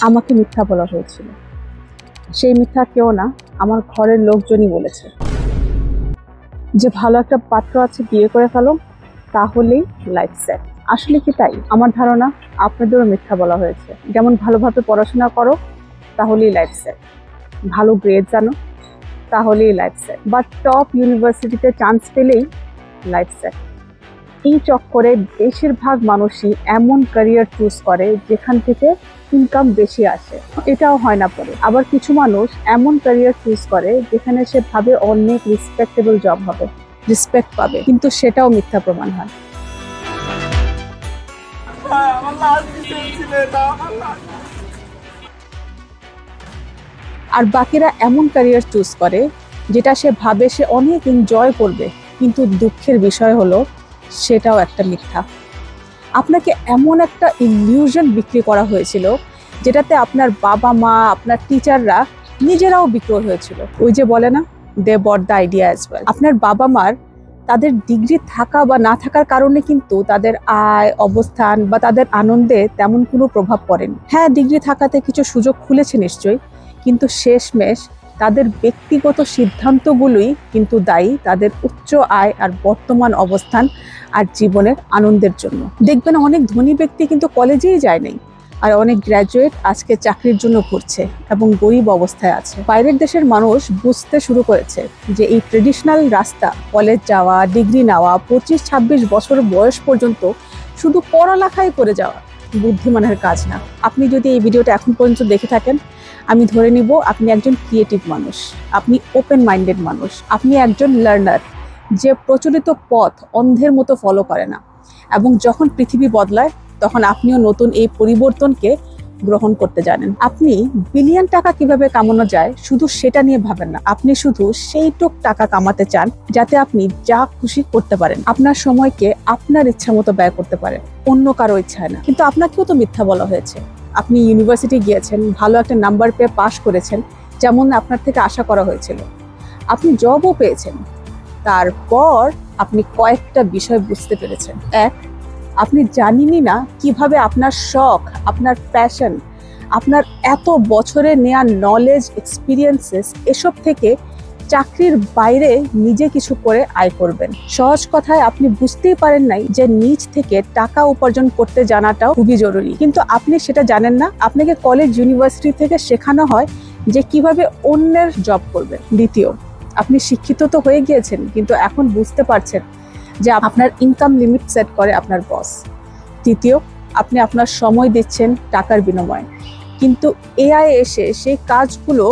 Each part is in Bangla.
আমাকে মিথ্যা বলা হয়েছিল। সেই মিথ্যা কেউ না, আমার ঘরের লোকজনই বলেছে যে ভালো একটা পাত্র আছে, বিয়ে করে ফেলো, তাহলেই লাইফ সেট। আসলে কি তাই? আমার ধারণা আপনাদেরও মিথ্যা বলা হয়েছে। যেমন ভালোভাবে পড়াশোনা করো, তাহলেই লাইফ সেট। ভালো গ্রেড জানো, তাহলেই লাইফ সেট। বা টপ ইউনিভার্সিটিতে চান্স পেলেই লাইফ সেট। এই চক্করে বেশিরভাগ মানুষই এমন ক্যারিয়ার চুজ করে যেখান থেকে ইনকাম বেশি আসে, এটাও হয় না পরে। আবার কিছু মানুষ এমন ক্যারিয়ার চুজ করে যেখানে সে ভাবে অনেক রেসপেক্টেবল জব হবে, রেসপেক্ট পাবে, কিন্তু সেটাও মিথ্যা প্রমাণ হয়। আর বাকিরা এমন ক্যারিয়ার চুজ করে যেটা সে ভাবে সে অনেক এনজয় করবে, কিন্তু দুঃখের বিষয় হলো সেটাও একটা মিথ্যা। আপনাকে এমন একটা ইলিউশন বিক্রি করা হয়েছিল যেটাতে আপনার বাবা মা, আপনার টিচাররা নিজেরাও বিক্রয় হয়েছিল। ওই যে বলে না, they bought the idea as well. আপনার বাবা মার তাদের ডিগ্রি থাকা বা না থাকার কারণে কিন্তু তাদের আয়, অবস্থান বা তাদের আনন্দে তেমন কোনো প্রভাব পড়েনি। হ্যাঁ, ডিগ্রি থাকাতে কিছু সুযোগ খুলেছে নিশ্চয়ই, কিন্তু শেষমেশ তাদের ব্যক্তিগত সিদ্ধান্তগুলোই কিন্তু দায়ী তাদের উচ্চ আয় আর বর্তমান অবস্থান আর জীবনের আনন্দের জন্য। দেখবেন অনেক ধনী ব্যক্তি কিন্তু কলেজেই যায় নাই, আর অনেক গ্র্যাজুয়েট আজকে চাকরির জন্য ঘুরছে এবং গরিব অবস্থায় আছে। বাইরের দেশের মানুষ বুঝতে শুরু করেছে যে এই ট্রেডিশনাল রাস্তা, কলেজ যাওয়া, ডিগ্রি নেওয়া, 25-26 বছর বয়স পর্যন্ত শুধু পড়ালেখাই করে যাওয়া বুদ্ধিমানের কাজ না। আপনি যদি এই ভিডিওটা এখন পর্যন্ত দেখে থাকেন, আমি ধরে নিব আপনি একজন ক্রিয়েটিভ মানুষ, আপনি ওপেন মাইন্ডেড মানুষ, আপনি একজন লার্নার যে প্রচলিত পথ অন্ধের মতো ফলো করে না। এবং যখন পৃথিবী বদলায় তখন আপনিও নতুন এই পরিবর্তনকে গ্রহণ করতে জানেন। আপনি বিলিয়ন টাকা কিভাবে কামানো যায় শুধু সেটা নিয়ে ভাবেন না, আপনি শুধু সেইটুক টাকা কামাতে চান যাতে আপনি যা খুশি করতে পারেন, আপনার সময়কে আপনার ইচ্ছা মতো ব্যয় করতে পারেন, অন্য কারো ইচ্ছায় না। কিন্তু আপনাকেও তো মিথ্যা বলা হয়েছে। আপনি ইউনিভার্সিটি গিয়েছেন, ভালো একটা নাম্বার পেয়ে পাশ করেছেন, যেমন আপনার থেকে আশা করা হয়েছিল। আপনি জবও পেয়েছেন। তারপর আপনি কয়েকটা বিষয় বুঝতে পেরেছেন। এক, আপনি জানেনই না কিভাবে আপনার শখ, আপনার প্যাশন, আপনার এত বছরে নেওয়া নলেজ, এক্সপিরিয়েন্সেস, এসব থেকে চাকরির বাইরে নিজে কিছু করে আয় করবেন। সহজ কথায় আপনি বুঝতেই পারেন নাই যে নিজ থেকে টাকা উপার্জন করতে জানাটাও খুবই জরুরি, কিন্তু আপনি সেটা জানেন না। আপনাকে কলেজ, ইউনিভার্সিটি থেকে শেখানো হয় যে কিভাবে অন্যের জব করবেন। দ্বিতীয়, আপনি শিক্ষিত তো হয়ে গিয়েছেন, কিন্তু এখন বুঝতে পারছেন যে আপনার ইনকাম লিমিট সেট করে আপনার বস। তৃতীয়, আপনি আপনার সময় দিচ্ছেন টাকার বিনিময়ে, কিন্তু এআই এসে সেই কাজগুলো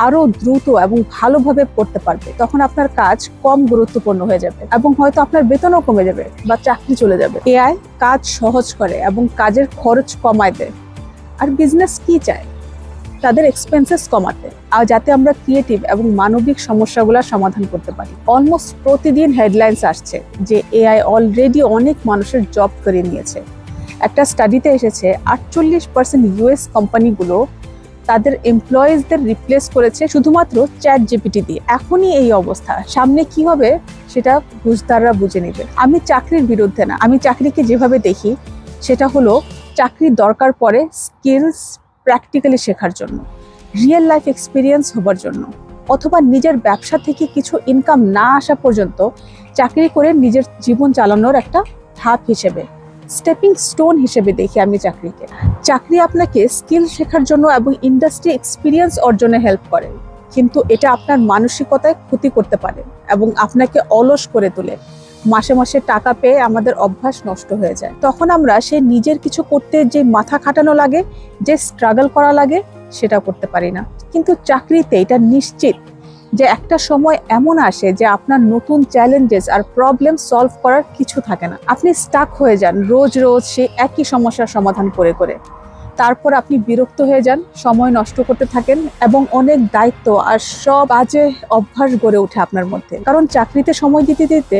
আরো দ্রুত এবং ভালোভাবে করতে পারবে। তখন আপনার কাজ কম গুরুত্বপূর্ণ হয়ে যাবে এবং হয়তো আপনার বেতনও কমে যাবে বা চাকরি চলে যাবে। এআই কাজ সহজ করে এবং কাজের খরচ কমায় দেয়। আর বিজনেস কি চায়? তাদের এক্সপেন্সেস কমাতে, আর যাতে আমরা ক্রিয়েটিভ এবং মানবিক সমস্যাগুলোর সমাধান করতে পারি। অলমোস্ট প্রতিদিন হেডলাইন্স আসছে যে এআই অলরেডি অনেক মানুষের জব করে নিয়েছে। একটা স্টাডিতে এসেছে 48% ইউএস কোম্পানিগুলো তাদের এমপ্লয়িজদের রিপ্লেস করেছে শুধুমাত্র চ্যাট জিপিটি দিয়ে। এখনই এই অবস্থা, সামনে কি হবে সেটা বুঝদাররা বুঝে নেবে। আমি চাকরির বিরুদ্ধে না, আমি চাকরিকে যেভাবে দেখি সেটা হলো চাকরির দরকার পড়ে স্কিলস প্র্যাকটিক্যালি শেখার জন্য, রিয়েল লাইফ এক্সপিরিয়েন্স হবার জন্য, অথবা নিজের ব্যবসা থেকে কিছু ইনকাম না আসা পর্যন্ত চাকরি করে নিজের জীবন চালানোর একটা ধাপ হিসেবে, স্টেপিং স্টোন হিসেবে দেখি আমি চাকরিকে। চাকরি আপনাকে স্কিল শেখার জন্য এবং ইন্ডাস্ট্রি এক্সপিরিয়েন্স অর্জনে হেল্প করে, কিন্তু এটা আপনার মানসিকতায় ক্ষতি করতে পারে এবং আপনাকে অলস করে তোলে। মাসে মাসে টাকা পেয়ে আমাদের অভ্যাস নষ্ট হয়ে যায়। তখন আমরা সে নিজের কিছু করতে যে মাথা খাটানো লাগে, যে স্ট্রাগল করা লাগে, সেটা করতে পারি না। কিন্তু চাকরিতে এটা নিশ্চিত যে একটা সময় এমন আসে যে আপনার নতুন চ্যালেঞ্জেস আর প্রবলেম সলভ করার কিছু থাকে না। আপনি স্টাক হয়ে যান রোজ রোজ সেই একই সমস্যার সমাধান করে করে। তারপর আপনি বিরক্ত হয়ে যান, সময় নষ্ট করতে থাকেন এবং অনেক দায়িত্ব আর সব বাজে অভ্যাস গড়ে ওঠে আপনার মধ্যে। কারণ চাকরিতে সময় দিতে দিতে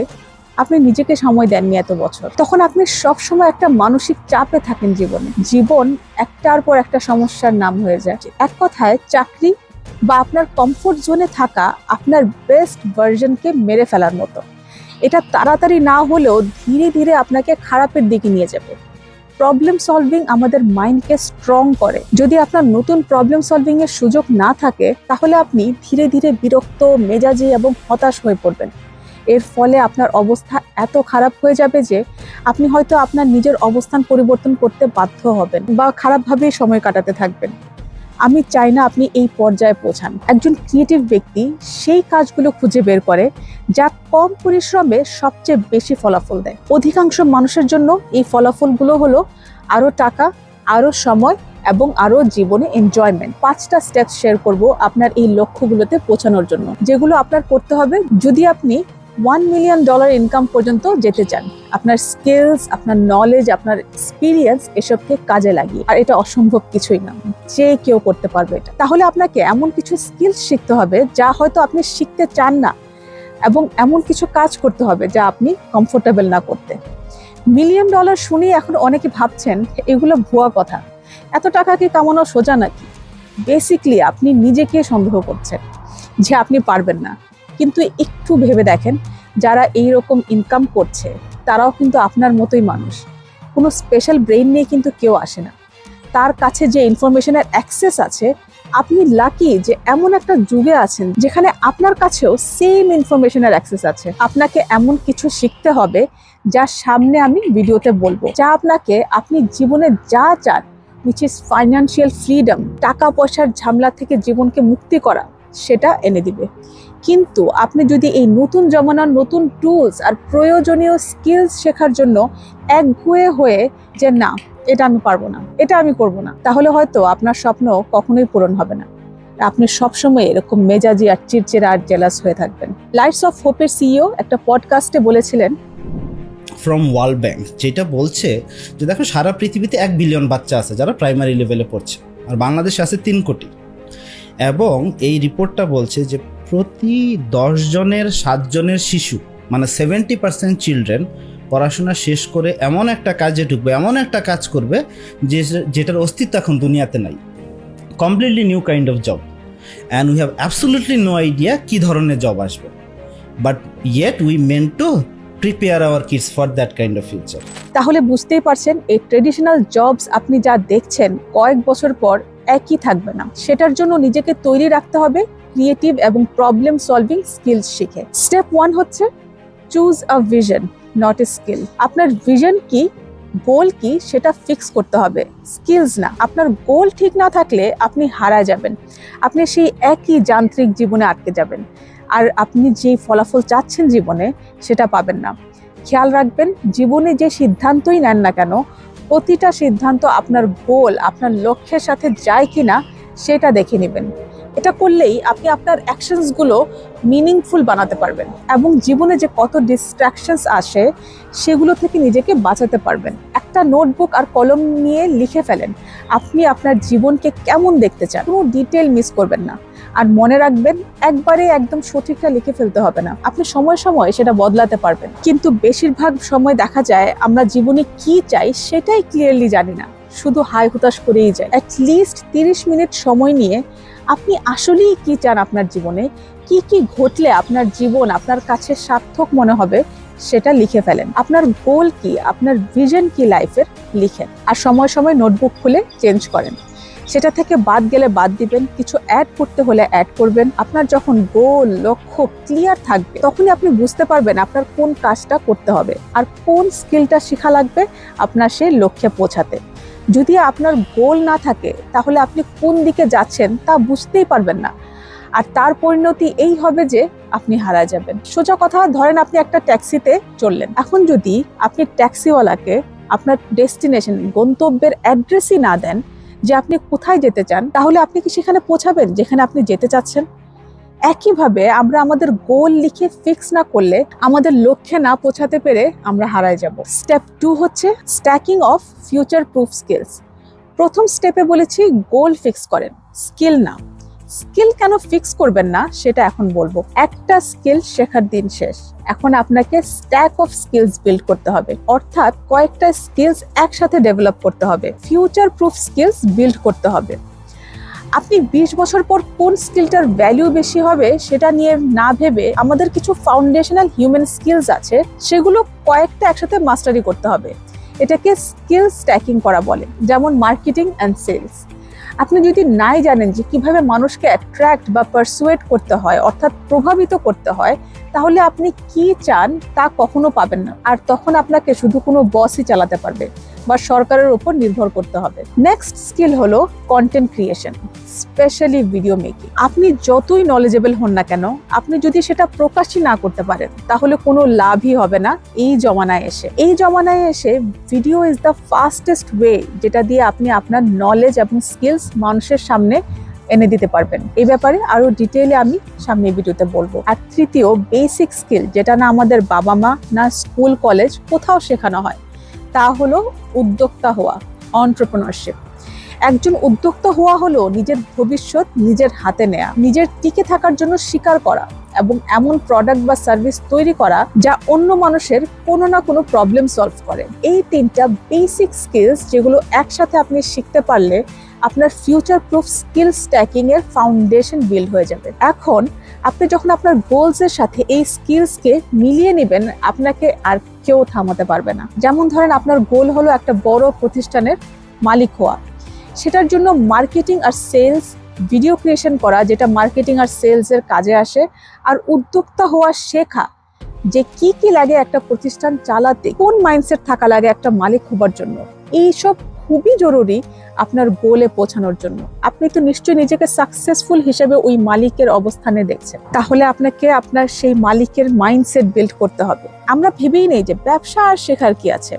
আপনি নিজেকে সময় দেননি এত বছর। তখন আপনি সবসময় একটা মানসিক চাপে থাকেন জীবনে। জীবন একটার পর একটা সমস্যার নাম হয়ে যায়। এক কথায় চাকরি বা আপনার কমফোর্ট জোনে থাকা আপনার বেস্ট ভার্জনকে মেরে ফেলার মতো। এটা তাড়াতাড়ি না হলেও ধীরে ধীরে আপনাকে খারাপের দিকে নিয়ে যাবে। প্রবলেম সলভিং আমাদের মাইন্ডকে স্ট্রং করে। যদি আপনার নতুন প্রবলেম সলভিং এর সুযোগ না থাকে, তাহলে আপনি ধীরে ধীরে বিরক্ত, মেজাজি এবং হতাশ হয়ে পড়বেন। এর ফলে আপনার অবস্থা এত খারাপ হয়ে যাবে যে আপনি হয়তো আপনার নিজের অবস্থান পরিবর্তন করতে বাধ্য হবেন বা খারাপভাবেই সময় কাটাতে থাকবেন। আমি চাই না আপনি এই পর্যায়ে পৌঁছান। একজন ক্রিয়েটিভ ব্যক্তি সেই কাজগুলো খুঁজে বের করে যা কম পরিশ্রমে সবচেয়ে বেশি ফলাফল দেয়। অধিকাংশ মানুষের জন্য এই ফলাফলগুলো হলো আরো টাকা, আরো সময় এবং আরো জীবনে এনজয়মেন্ট। 5টা স্টেপস শেয়ার করব আপনার এই লক্ষ্যগুলোতে পৌঁছানোর জন্য, যেগুলো আপনার করতে হবে যদি আপনি $1 মিলিয়ন ইনকাম পর্যন্ত যেতে চান। আপনার স্কিলস, আপনার নলেজ, আপনার এক্সপিরিয়েন্স এসবকে কাজে লাগিয়ে। আর এটা অসম্ভব কিছুই না, যে কেউ করতে পারবে এটা। তাহলে আপনাকে এমন কিছু স্কিলস শিখতে হবে যা হয়তো আপনি শিখতে চান না, এবং এমন কিছু কাজ করতে হবে যা আপনি কমফোর্টেবল না করতে। $1 মিলিয়ন শুনে এখন অনেকে ভাবছেন এগুলো ভুয়া কথা, এত টাকা কি কামানো সোজা নাকি? বেসিকলি আপনি নিজেকে সন্দেহ করছেন যে আপনি পারবেন না। কিন্তু একটু ভেবে দেখেন, যারা এই রকম ইনকাম করছে তারাও কিন্তু আপনার মতোই মানুষ। কোনো স্পেশাল ব্রেইন নিয়ে কিন্তু কেউ আসে না। তার কাছে যে ইনফরমেশনের অ্যাক্সেস আছে, আপনি লাকি যে এমন একটা যুগে আছেন যেখানে আপনার কাছেও সেম ইনফরমেশনের অ্যাক্সেস আছে। আপনাকে এমন কিছু শিখতে হবে যা সামনে আমি ভিডিওতে বলবো, যা আপনাকে আপনি জীবনে যা চান, which is ফাইন্যান্সিয়াল ফ্রিডম, টাকা পয়সার ঝামেলা থেকে জীবনকে মুক্তি করা, সেটা এনে দিবে। কিন্তু আপনি যদি এই নতুন জমানার নতুন টুলস আর প্রয়োজনীয় স্কিলস শেখার জন্য একগুঁয়ে হয়ে যে না, এটা আমি পারবো না, এটা আমি করবো না, তাহলে হয়তো আপনার স্বপ্ন কখনোই পূরণ হবে না। আপনি সবসময় এরকম মেজাজি আর চিড়চিড়া আর জেলাস হয়ে থাকবেন। লাইটস অফ হোপের সিইও একটা পডকাস্টে বলেছিলেন ফ্রম ওয়ার্ল্ড ব্যাংক, যেটা বলছে যে দেখো সারা পৃথিবীতে 1 বিলিয়ন বাচ্চা আছে যারা প্রাইমারি লেভেলে পড়ছে, আর বাংলাদেশে আছে 3 কোটি। এবং এই রিপোর্টটা বলছে যে প্রতি 10 জনের 7 জনের শিশু, মানে 70% চিলড্রেন পড়াশোনা শেষ করে এমন একটা কাজে ঢুকবে, এমন একটা কাজ করবে যেটার অস্তিত্ব এখন দুনিয়াতে নাই। Completely new kind of job, and we have absolutely no idea কী ধরনের জব আসবে, but yet we meant to prepare our kids for that kind of future. তাহলে বুঝতেই পারছেন, এই ট্রেডিশনাল জবস আপনি যা দেখছেন কয়েক বছর পর একই থাকবে না। সেটার জন্য নিজেকে তৈরি রাখতে হবে ক্রিয়েটিভ এবং প্রবলেম সলভিং স্কিলস শিখে। স্টেপ 1 হচ্ছে choose a vision, not a skill. আপনার ভিশন কি, গোল কি, সেটা ফিক্স করতে হবে, স্কিলস না। আপনার গোল ঠিক না থাকলে আপনি হারা যাবেন, আপনি সেই একই যান্ত্রিক জীবনে আটকে যাবেন, আর আপনি যে ফলাফল চাচ্ছেন জীবনে সেটা পাবেন না। খেয়াল রাখবেন, জীবনে যে সিদ্ধান্তই নেন না কেন, প্রতিটা সিদ্ধান্ত আপনার গোল, আপনার লক্ষ্যের সাথে যায় কিনা সেটা দেখে নেবেন। এটা করলেই আপনি আপনার অ্যাকশনসগুলো মিনিংফুল বানাতে পারবেন, এবং জীবনে যে কত ডিস্ট্রাকশনস আসে সেগুলো থেকে নিজেকে বাঁচাতে পারবেন। একটা নোটবুক আর কলম নিয়ে লিখে ফেলেন আপনি আপনার জীবনকে কেমন দেখতে চান, কোনো ডিটেল মিস করবেন না। আর মনে রাখবেন, একবারে একদম সঠিকটা লিখে ফেলতে হবে না, আপনি সময় সময় সেটা বদলাতে পারবেন। কিন্তু বেশিরভাগ সময় দেখা যায় আমরা জীবনে কি চাই সেটাই ক্লিয়ারলি জানি না, শুধু হাই হুতাশ করেই যায়। অ্যাটলিস্ট 30 মিনিট সময় নিয়ে আপনি আসলেই কি চান আপনার জীবনে, কি কি ঘটলে আপনার জীবন আপনার কাছে সার্থক মনে হবে, সেটা লিখে ফেলেন। আপনার গোল কি, আপনার ভিশন কি লাইফের, লিখেন। আর সময় সময় নোটবুক খুলে চেঞ্জ করেন। সেটা থেকে বাদ গেলে বাদ দিবেন, কিছু অ্যাড করতে হলে অ্যাড করবেন। আপনার যখন গোল, লক্ষ্য ক্লিয়ার থাকবে, তখনই আপনি বুঝতে পারবেন আপনার কোন কাজটা করতে হবে আর কোন স্কিলটা শেখা লাগবে আপনার সেই লক্ষ্যে পৌঁছাতে। যদি আপনার গোল না থাকে, তাহলে আপনি কোন দিকে যাচ্ছেন তা বুঝতেই পারবেন না, আর তার পরিণতি এই হবে যে আপনি হারা যাবেন। সোজা কথা, ধরেন আপনি একটা ট্যাক্সিতে চললেন। এখন যদি আপনি ট্যাক্সিওয়ালাকে আপনার ডেস্টিনেশন, গন্তব্যের অ্যাড্রেসই না দেন যে আপনি কোথায় যেতে চান, তাহলে আপনি কি সেখানে পৌঁছাবেন যেখানে আপনি যেতে চাচ্ছেন? একইভাবে আমরা আমাদের গোল লিখে ফিক্স না করলে, আমাদের লক্ষ্যে না পৌঁছাতে পেরে আমরা হারায় যাব। স্টেপ 2 হচ্ছে stacking of future proof skills. প্রথম স্টেপে বলেছি গোল ফিক্স করেন, স্কিল না। স্কিল কেন ফিক্স করবেন না সেটা এখন বলবো। একটা স্কিল শেখার দিন শেষ, এখন আপনাকে স্ট্যাক অফ স্কিলস বিল্ড করতে হবে, অর্থাৎ কয়েকটা স্কিলস একসাথে ডেভেলপ করতে হবে, ফিউচার প্রুফ স্কিলস বিল্ড করতে হবে। আপনি 20 বছর পর কোন স্কিলটার ভ্যালু বেশি হবে সেটা নিয়ে না ভেবে, আমাদের কিছু ফাউন্ডেশনাল হিউম্যান স্কিলস আছে, সেগুলো কয়েকটা একসাথে মাস্টারি করতে হবে। এটাকে স্কিল স্ট্যাকিং করা বলে, যেমন মার্কেটিং অ্যান্ড সেলস। আপনি যদি নাই জানেন যে কিভাবে মানুষকে অ্যাট্রাক্ট বা পারসুয়েট করতে হয়, অর্থাৎ প্রভাবিত করতে হয়, তাহলে আপনি কি চান তা কখনো পাবেন না। আর তখন আপনাকে শুধু কোনো বসই চালাতে পারবে বা সরকারের উপর নির্ভর করতে হবে। নেক্সট স্কিল হলো content creation, specially video making. আপনি যতই নলেজেবল হন না কেন, আপনি যদি সেটা প্রকাশই না করতে পারেন তাহলে কোনো লাভই হবে না। এই জমানায় এসে video is the fastest way, যেটা দিয়ে আপনি আপনার নলেজ এবং স্কিলস মানুষের সামনে এনে দিতে পারবেন। এই ব্যাপারে আরো ডিটেইলে আমি সামনের ভিডিওতে বলবো। আর তৃতীয় বেসিক স্কিল, যেটা না আমাদের বাবা মা না স্কুল কলেজ কোথাও শেখানো হয়, তা হলো উদ্যোক্তা হওয়া, এন্টারপ্রেনারশিপ। একজন উদ্যোক্তা হওয়া হলো নিজের ভবিষ্যৎ নিজের হাতে নেয়া, নিজের টিকে থাকার জন্য স্বীকার করা এবং এমন প্রোডাক্ট বা সার্ভিস তৈরি করা যা অন্য মানুষের কোনো না কোনো প্রবলেম সলভ করে। এই তিনটা বেসিক স্কিলস যেগুলো একসাথে আপনি শিখতে পারলে আপনার ফিউচার প্রুফ স্কিল স্ট্যাকিং এর ফাউন্ডেশন বিল্ড হয়ে যাবে। এখন আপনি যখন আপনার গোলস এর সাথে এই স্কিলসকে মিলিয়ে নেবেন, আপনাকে আর কেউ থামাতে পারবে না। যেমন ধরেন আপনার গোল হলো একটা বড় প্রতিষ্ঠানের মালিক হওয়া, সেটার জন্য মার্কেটিং আর সেলস, ভিডিও ক্রিয়েশন করা যেটা মার্কেটিং আর সেলস এর কাজে আসে, আর উদ্যোক্তা হওয়া শেখা যে কি কি লাগে একটা প্রতিষ্ঠান চালাতে, কোন মাইন্ডসেট থাকা লাগে একটা মালিক হবার জন্য। এইসব খুবই জরুরি আপনার গোলে পৌঁছানোর জন্য। আপনি তো নিশ্চয়ই নিজেকে সাকসেসফুল হিসেবে ওই মালিকের অবস্থানে দেখছেন, তাহলে আপনাকে আপনার সেই মালিকের মাইন্ডসেট বিল্ড করতে হবে। আমরা ভেবেই নেই যে ব্যবসা আর শেখার কি আছে,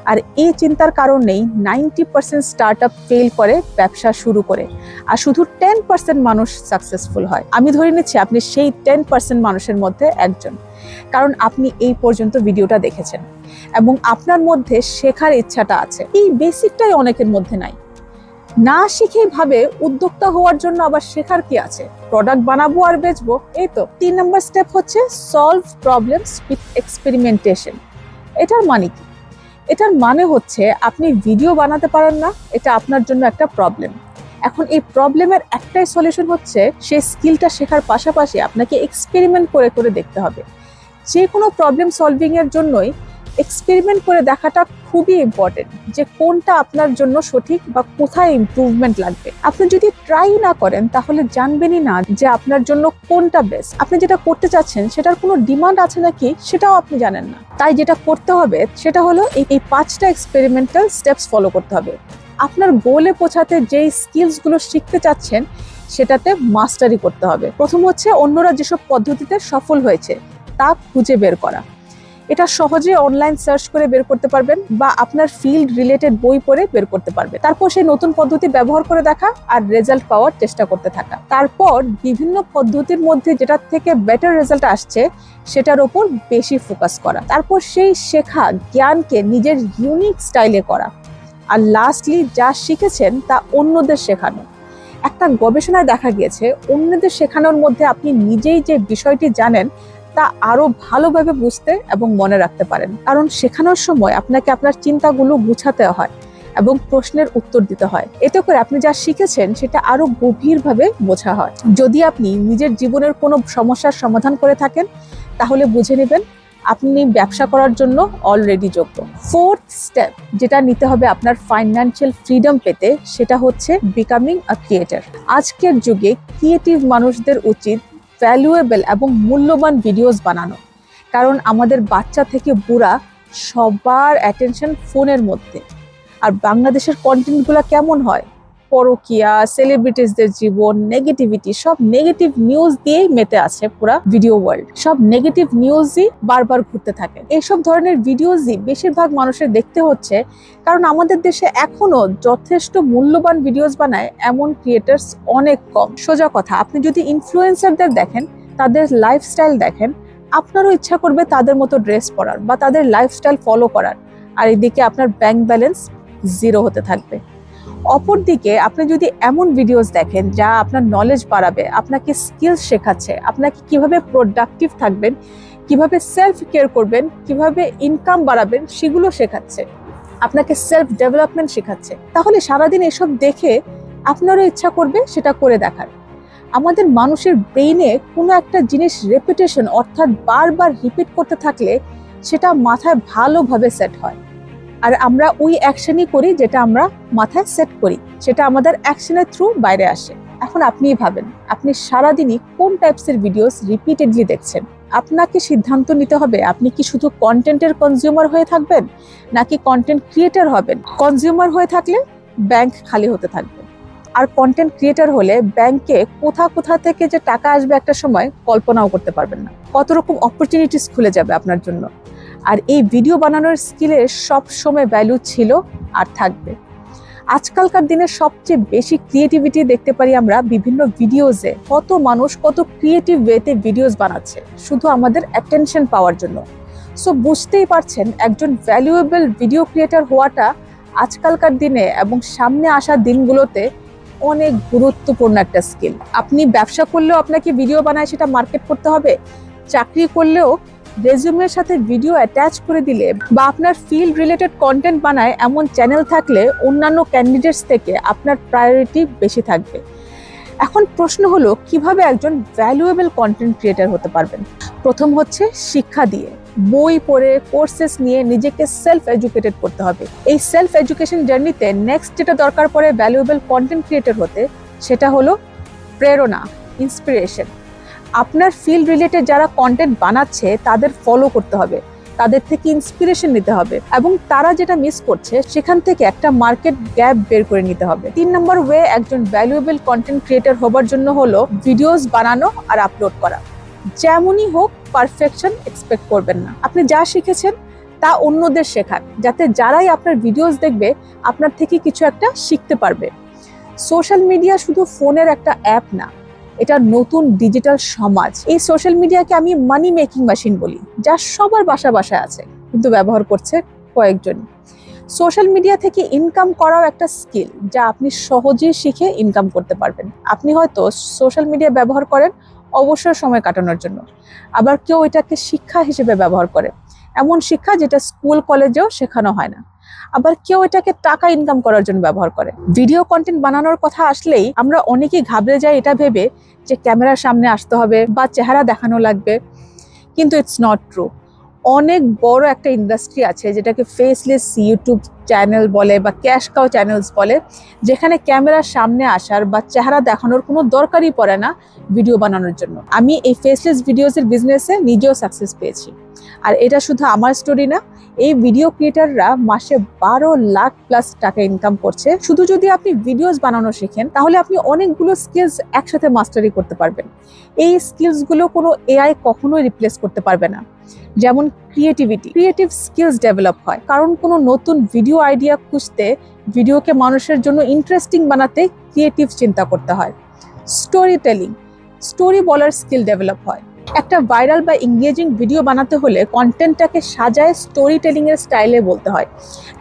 আর এই চিন্তার কারণেই 90% স্টার্টআপ ফেল করে ব্যবসা শুরু করে, আর শুধু 10% মানুষ সাকসেসফুল হয়। আমি ধরে নিচ্ছি আপনি সেই 10% মানুষের মধ্যে একজন, কারণ আপনি এই পর্যন্ত ভিডিওটা দেখেছেন এবং আপনার মধ্যে শেখার ইচ্ছাটা আছে। এই বেসিকটাই অনেকের মধ্যে নাই। না শিখেই ভাবে উদ্যোক্তা হওয়ার জন্য আবার শেখার কি আছে, প্রোডাক্ট বানাবো আর বেচবো, এই তো। 3 নম্বর স্টেপ হচ্ছে সলভ প্রবলেমস উইথ এক্সপেরিমেন্টেশন। এটার মানে কি? এটার মানে হচ্ছে আপনি ভিডিও বানাতে পারেন না, এটা আপনার জন্য একটা প্রবলেম। এখন এই প্রবলেমের একটাই সলিউশন হচ্ছে সেই স্কিলটা শেখার পাশাপাশি আপনাকে এক্সপেরিমেন্ট করে করে দেখতে হবে। যে কোনো প্রবলেম সলভিং এর জন্যই এক্সপেরিমেন্ট করে দেখাটা খুবই ইম্পর্টেন্ট, যে কোনটা আপনার জন্য সঠিক বা কোথায় ইমপ্রুভমেন্ট লাগবে। আপনি যদি ট্রাই না করেন তাহলে জানবেনই না যে আপনার জন্য কোনটা বেস্ট। আপনি যেটা করতে চাচ্ছেন সেটার কোনো ডিমান্ড আছে নাকি সেটাও আপনি জানেন না। তাই যেটা করতে হবে সেটা হলো এই 5টা এক্সপেরিমেন্টাল স্টেপস ফলো করতে হবে। আপনার গোলে পৌঁছাতে যেই স্কিলসগুলো শিখতে চাচ্ছেন সেটাতে মাস্টারি করতে হবে। প্রথম হচ্ছে অন্যরা যেসব পদ্ধতিতে সফল হয়েছে তা খুঁজে বের করা। এটা সহজে অনলাইন সার্চ করে বের করতে পারবেন বা আপনার ফিল্ড রিলেটেড বই পড়ে বের করতে পারবেন। তারপর সেই নতুন পদ্ধতি ব্যবহার করে দেখা আর রেজাল্ট পাওয়ার চেষ্টা করতে থাকা। তারপর বিভিন্ন পদ্ধতির মধ্যে যেটার থেকে বেটার রেজাল্ট আসছে সেটার উপর বেশি ফোকাস করা। তারপর সেই শেখা জ্ঞানকে নিজের ইউনিক স্টাইলে করা। আর লাস্টলি যা শিখেছেন তা অন্যদের শেখানো। একটা গবেষণায় দেখা গিয়েছে অন্যদের শেখানোর মধ্যে আপনি নিজেই যে বিষয়টি জানেন তা আরো ভালোভাবে বুঝতে এবং মনে রাখতে পারেন। কারণ শেখানোর সময় আপনাকে আপনার চিন্তাগুলো গুছাতে হয় এবং প্রশ্নের উত্তর দিতে হয়। এতে করে আপনি যা শিখেছেন সেটা আরো গভীরভাবে বোঝা হয়। যদি আপনি নিজের জীবনের কোনো সমস্যার সমাধান করে থাকেন তাহলে বুঝে নেবেন আপনি ব্যবসা করার জন্য অলরেডি যোগ্য। 4th স্টেপ যেটা নিতে হবে আপনার ফাইন্যান্সিয়াল ফ্রিডম পেতে, সেটা হচ্ছে বিকামিং আ ক্রিয়েটর। আজকের যুগে ক্রিয়েটিভ মানুষদের উচিত ভ্যালুয়েবল এবং মূল্যবান ভিডিওস বানানো, কারণ আমাদের বাচ্চা থেকে বুড়া সবার অ্যাটেনশন ফোনের মধ্যে। আর বাংলাদেশের কন্টেন্টগুলো কেমন হয়? পরকিয়া, সেলিব্রিটিসদের জীবন, নেগেটিভিটি, সব নেগেটিভ নিউজ দিয়েই মেতে আছে পুরা ভিডিও ওয়ার্ল্ড। সব নেগেটিভ নিউজই বারবার ঘুরতে থাকে। এইসব ধরনের ভিডিওজই বেশিরভাগ মানুষের দেখতে হচ্ছে, কারণ আমাদের দেশে এখনো যথেষ্ট মূল্যবান ভিডিওস বানায় এমন ক্রিয়েটার্স অনেক কম। সোজা কথা, আপনি যদি ইনফ্লুয়েন্সারদের দেখেন, তাদের লাইফস্টাইল দেখেন, আপনারও ইচ্ছা করবে তাদের মতো ড্রেস পরার বা তাদের লাইফস্টাইল ফলো করার, আর এদিকে আপনার ব্যাংক ব্যালেন্স 0 হতে থাকবে। অপরদিকে আপনি যদি এমন ভিডিওস দেখেন যা আপনার নলেজ বাড়াবে, আপনাকে স্কিলস শেখাচ্ছে, আপনাকে কিভাবে প্রোডাক্টিভ থাকবেন, কিভাবে সেলফ কেয়ার করবেন, কিভাবে ইনকাম বাড়াবেন সেগুলো শেখাচ্ছে, আপনাকে সেলফ ডেভেলপমেন্ট শেখাচ্ছে, তাহলে সারাদিন এসব দেখে আপনারও ইচ্ছা করবে সেটা করে দেখার। আমাদের মানুষের ব্রেইনে কোনো একটা জিনিস রেপিটেশন অর্থাৎ বারবার রিপিট করতে থাকলে সেটা মাথায় ভালোভাবে সেট হয়। আর আমরা ওই অ্যাকশনই করি যেটা আমরা মাথায় সেট করি, সেটা আমাদের অ্যাকশনের থ্রু বাইরে আসে। এখন আপনিই ভাবেন, আপনি সারাদিনই কোন টাইপসের ভিডিওস রিপিটেডলি দেখছেন। আপনাকে সিদ্ধান্ত নিতে হবে, আপনি কি শুধু কন্টেন্টের কনজিউমার হয়ে থাকবেন নাকি কন্টেন্ট ক্রিয়েটর হবেন। কনজিউমার হয়ে থাকলে ব্যাংক খালি হতে থাকবে, আর কন্টেন্ট ক্রিয়েটর হলে ব্যাংকে কোথা থেকে যে টাকা আসবে একটা সময় কল্পনাও করতে পারবেন না। কত রকম অপরচুনিটিস খুলে যাবে আপনার জন্য। আর এই ভিডিও বানানোর স্কিলের সব সময় ভ্যালু ছিল আর থাকবে। আজকালকার দিনে সবচেয়ে বেশি ক্রিয়েটিভিটি দেখতে পারি আমরা বিভিন্ন ভিডিওজে। কত মানুষ কত ক্রিয়েটিভ ওয়েতে ভিডিওস বানাচ্ছে শুধু আমাদের অ্যাটেনশন পাওয়ার জন্য। সো বুঝতেই পারছেন, একজন ভ্যালুয়েবল ভিডিও ক্রিয়েটর হওয়াটা আজকালকার দিনে এবং সামনে আসা দিনগুলোতে অনেক গুরুত্বপূর্ণ একটা স্কিল। আপনি ব্যবসা করলেও আপনাকে ভিডিও বানায় সেটা মার্কেট করতে হবে, চাকরি করলেও রেজিউমের সাথে ভিডিও অ্যাটাচ করে দিলে বা আপনার ফিল্ড রিলেটেড কন্টেন্ট বানায় এমন চ্যানেল থাকলে অন্যান্য ক্যান্ডিডেটস থেকে আপনার প্রায়োরিটি বেশি থাকবে। এখন প্রশ্ন হলো, কিভাবে একজন ভ্যালুয়েবল কন্টেন্ট ক্রিয়েটর হতে পারবেন? প্রথম হচ্ছে শিক্ষা দিয়ে, বই পড়ে কোর্সেস নিয়ে নিজেকে সেলফ এডুকেটেড করতে হবে। এই সেলফ এডুকেশন জার্নিতে নেক্সট যেটা দরকার পড়ে ভ্যালুয়েবল কন্টেন্ট ক্রিয়েটর হতে, সেটা হলো প্রেরণা, ইন্সপিরেশন। আপনার ফিল্ড রিলেটেড যারা কন্টেন্ট বানাচ্ছে তাদের ফলো করতে হবে, তাদের থেকে ইন্সপিরেশন নিতে হবে এবং তারা যেটা মিস করছে সেখান থেকে একটা মার্কেট গ্যাপ বের করে নিতে হবে। 3 নম্বর ওয়ে একজন ভ্যালুয়েবল কন্টেন্ট ক্রিয়েটর হবার জন্য হলো ভিডিওস বানানো আর আপলোড করা। যেমনই হোক পারফেকশন এক্সপেক্ট করবেন না। আপনি যা শিখেছেন তা অন্যদের শেখান, যাতে যারাই আপনার ভিডিওস দেখবে আপনার থেকে কিছু একটা শিখতে পারবে। সোশ্যাল মিডিয়া শুধু ফোনের একটা অ্যাপ না, এটা নতুন ডিজিটাল সমাজ। এই সোশ্যাল মিডিয়াকে আমি মানি মেকিং মেশিন বলি, যা সবার বাসায় আছে কিন্তু ব্যবহার করছে কয়েকজন। সোশ্যাল মিডিয়া থেকে ইনকাম করাও একটা স্কিল যা আপনি সহজেই শিখে ইনকাম করতে পারবেন। আপনি হয়তো সোশ্যাল মিডিয়া ব্যবহার করেন অবসর সময় কাটানোর জন্য, আবার কেউ এটাকে শিক্ষা হিসেবে ব্যবহার করে, এমন শিক্ষা যেটা স্কুল কলেজেও শেখানো হয় না। আবার কেউ এটাকে টাকা ইনকাম করার জন্য ব্যবহার করে। ভিডিও কন্টেন্ট বানানোর কথা আসলেই আমরা অনেকেই ঘাবড়ে যাই এটা ভেবে যে ক্যামেরার সামনে আসতে হবে বা চেহারা দেখানো লাগবে, কিন্তু ইটস নট ট্রু। অনেক বড় একটা ইন্ডাস্ট্রি আছে যেটাকে ফেসলেস ইউটিউব চ্যানেল বলে বা ক্যাশ কাউ চ্যানেলস বলে, যেখানে ক্যামেরার সামনে আসার বা চেহারা দেখানোর কোনো দরকারই পড়ে না ভিডিও বানানোর জন্য। আমি এই ফেসলেস ভিডিওসের বিজনেসে নিজেও সাকসেস পেয়েছি। আর এটা শুধু আমার স্টোরি না, এই ভিডিও ক্রিয়েটাররা মাসে 12 লাখ প্লাস টাকা ইনকাম করছে। শুধু যদি আপনি ভিডিওস বানানো শেখেন তাহলে আপনি অনেকগুলো স্কিলস একসাথে মাস্টারি করতে পারবেন। এই স্কিলসগুলো কোনো এআই কখনোই রিপ্লেস করতে পারবে না। যেমন ক্রিয়েটিভ স্কিলস ডেভেলপ হয়, কারণ কোনো নতুন ভিডিও আইডিয়া খুঁজতে ভিডিওকে মানুষের জন্য ইন্টারেস্টিং বানাতে ক্রিয়েটিভ চিন্তা করতে হয়। স্টোরি বলার স্কিল ডেভেলপ হয়। একটা ভাইরাল বা এঙ্গেজিং ভিডিও বানাতে হলে কন্টেন্টটাকে সাজায় স্টোরি টেলিং এর স্টাইলে বলতে হয়,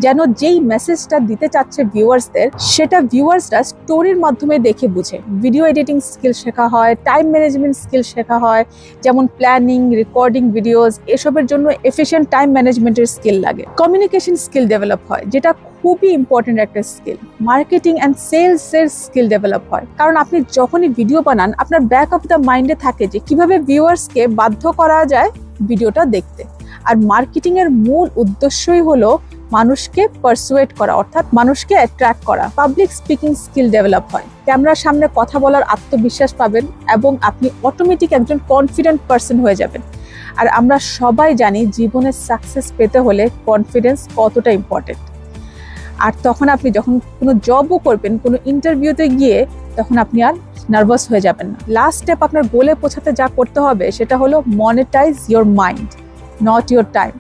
যেন যেই মেসেজটা দিতে চাচ্ছে ভিউয়ার্সদের সেটা ভিউয়ার্সরা স্টোরির মাধ্যমে দেখে বুঝে। ভিডিও এডিটিং স্কিল শেখা হয়, টাইম ম্যানেজমেন্ট স্কিল শেখা হয়, যেমন প্ল্যানিং, রেকর্ডিং ভিডিওস, এসবের জন্য এফিশিয়েন্ট টাইম ম্যানেজমেন্টের স্কিল লাগে। কমিউনিকেশন স্কিল ডেভেলপ হয়, যেটা খুবই ইম্পর্টেন্ট একটা স্কিল। মার্কেটিং অ্যান্ড সেলসের স্কিল ডেভেলপ হয়, কারণ আপনি যখনই ভিডিও বানান আপনার ব্যাক অফ দ্য মাইন্ডে থাকে যে কিভাবে ভিউয়ার্সকে বাধ্য করা যায় ভিডিওটা দেখতে। আর মার্কেটিং এর মূল উদ্দেশ্যই হলো মানুষকে পারসুয়েট করা, অর্থাৎ মানুষকে অ্যাট্রাক্ট করা। পাবলিক স্পিকিং স্কিল ডেভেলপ হয়, ক্যামেরার সামনে কথা বলার আত্মবিশ্বাস পাবেন এবং আপনি অটোমেটিক একজন কনফিডেন্ট পারসন হয়ে যাবেন। আর আমরা সবাই জানি জীবনে সাকসেস পেতে হলে কনফিডেন্স কতটা ইম্পর্টেন্ট। আর তখন আপনি যখন কোনো জবও করবেন, কোনো ইন্টারভিউতে গিয়ে, তখন আপনি আর নার্ভাস হয়ে যাবেন না। লাস্ট স্টেপ আপনার গোলে পৌঁছাতে যা করতে হবে সেটা হলো monetise your mind, not your time.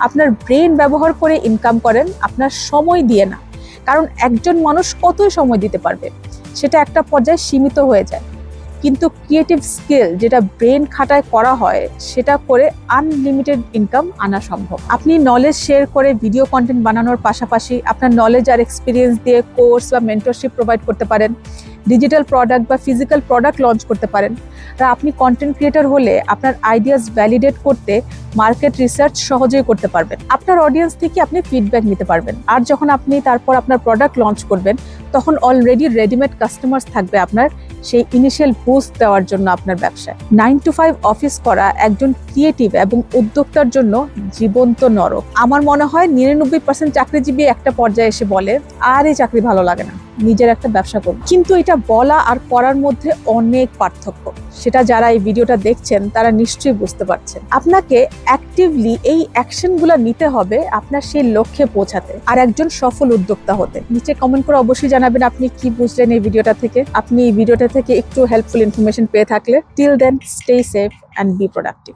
আপনার ব্রেন ব্যবহার করে ইনকাম করেন, আপনার সময় দিয়ে না। কারণ একজন মানুষ কতই সময় দিতে পারবে, সেটা একটা পর্যায়ে সীমিত হয়ে যায়। কিন্তু ক্রিয়েটিভ স্কিল যেটা ব্রেন খাটায় করা হয় সেটা করে আনলিমিটেড ইনকাম আনা সম্ভব। আপনি নলেজ শেয়ার করে ভিডিও কন্টেন্ট বানানোর পাশাপাশি আপনার নলেজ আর এক্সপিরিয়েন্স দিয়ে কোর্স বা মেন্টরশিপ প্রোভাইড করতে পারেন, ডিজিটাল প্রোডাক্ট বা ফিজিক্যাল প্রোডাক্ট লঞ্চ করতে পারেন। আর আপনি কন্টেন্ট ক্রিয়েটর হলে আপনার আইডিয়াস ভ্যালিডেট করতে মার্কেট রিসার্চ সহজেই করতে পারবেন। আপনার অডিয়েন্স থেকে আপনি ফিডব্যাক নিতে পারবেন। আর যখন আপনি তারপর আপনার প্রোডাক্ট লঞ্চ করবেন তখন অলরেডি রেডিমেড কাস্টমার্স থাকবে আপনার সেই ইনিশিয়াল বুস্ট দেওয়ার জন্য আপনার ব্যবসায়। 9 to 5 অফিস করা একজন ক্রিয়েটিভ এবং উদ্যোক্তার জন্য জীবন্ত নরক। আমার মনে হয় 99% চাকরিজীবী একটা পর্যায়ে এসে বলে আর এই চাকরি ভালো লাগে না, নিজের একটা ব্যবসা করব। কিন্তু এটা বলা আর করার মধ্যে অনেক পার্থক্য, সেটা যারা এই ভিডিওটা দেখছেন তারা নিশ্চয়ই বুঝতে পারছেন। আপনাকে অ্যাক্টিভলি এই অ্যাকশনগুলো নিতে হবে আপনার সেই লক্ষ্যে পৌঁছাতে আর একজন সফল উদ্যোক্তা হতে। নিচে কমেন্ট করে অবশ্যই জানাবেন আপনি কি বুঝলেন এই ভিডিওটা থেকে। আপনি এই ভিডিওটা থেকে একটু হেল্পফুল ইনফরমেশন পেয়ে থাকলে, till then stay safe and be productive.